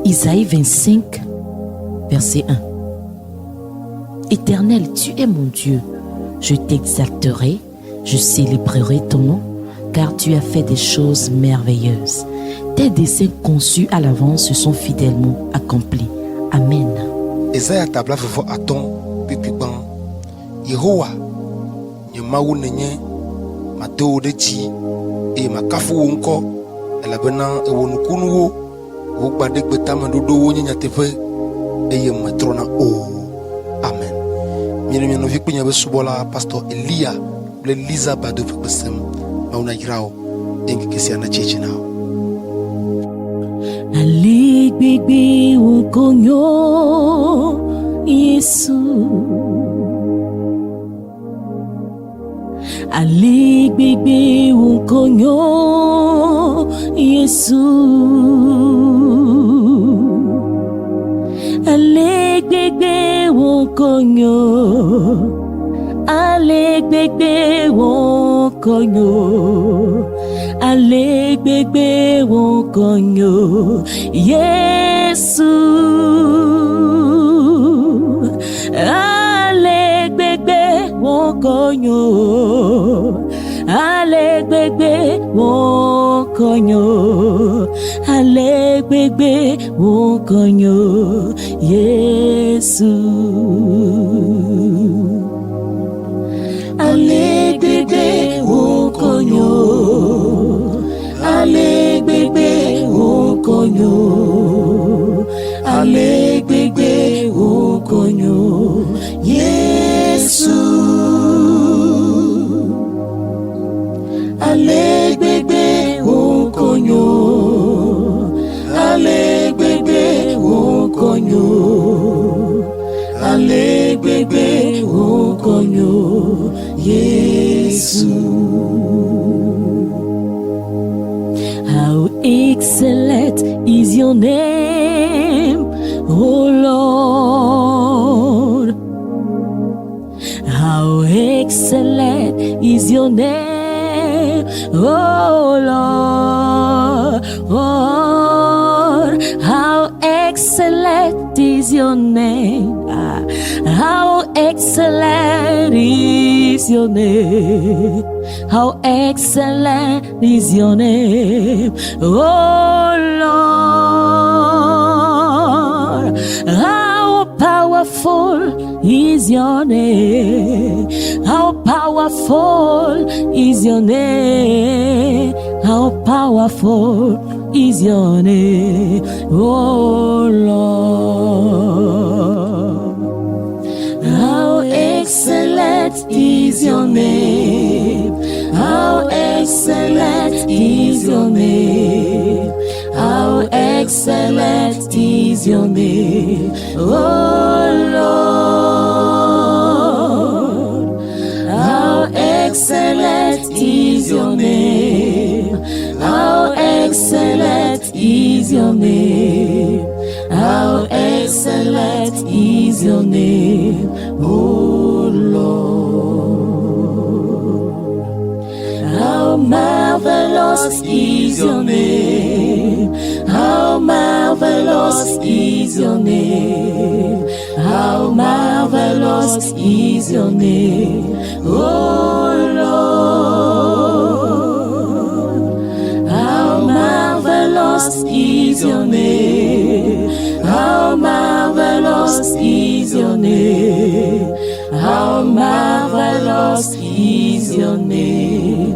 Isaïe 25, verset 1. Éternel, tu es mon Dieu. Je t'exalterai, je célébrerai ton nom, car tu as fait des choses merveilleuses. Tes desseins conçus à l'avance se sont fidèlement accomplis. Amen. Isaïe tabla fefo aton pipiban. Yehowa, nyemawu nenye, mateo dechi, e makafu wonko, elabena ewonukunu wo, wogbadek betama dodo wo nyatefe, eye matrona o. Amen. Mieno vikpinya besubola pastor Elia, le Liza bado besem, mauna yirao, engi kesiana cheche nao. Aligbegbe ukonyo Yesu. Aligbegbe ukonyo Yesu. Aligbegbe ukonyo. Aligbegbe ukonyo. Aligbegbe ukonyo Yesu. Aligbegbe ukonyo. Aligbegbe ukonyo. Aligbegbe ukonyo Yesu. Aligbegbe ukonyo. Aligbegbe ukonyo. Aligbegbe ukonyo Yesu. Aligbegbe ukonyo. Aligbegbe ukonyo. Aligbegbe ukonyo Yesu. How excellent is your name, O Lord. How excellent is your name, O Lord. How excellent is your name. How excellent is your name. How excellent is your name, oh Lord. How powerful is your name. How powerful is your name. How powerful is your name, oh Lord. How excellent is your name. How excellent is your name. How excellent is your name, oh Lord. How excellent is your name. How excellent is your name. How excellent is your name, oh Lord. How marvelous is your name. How marvelous is your name. How marvelous is your name, oh Lord. How marvelous is your name. How marvelous is your name. How marvelous is your name,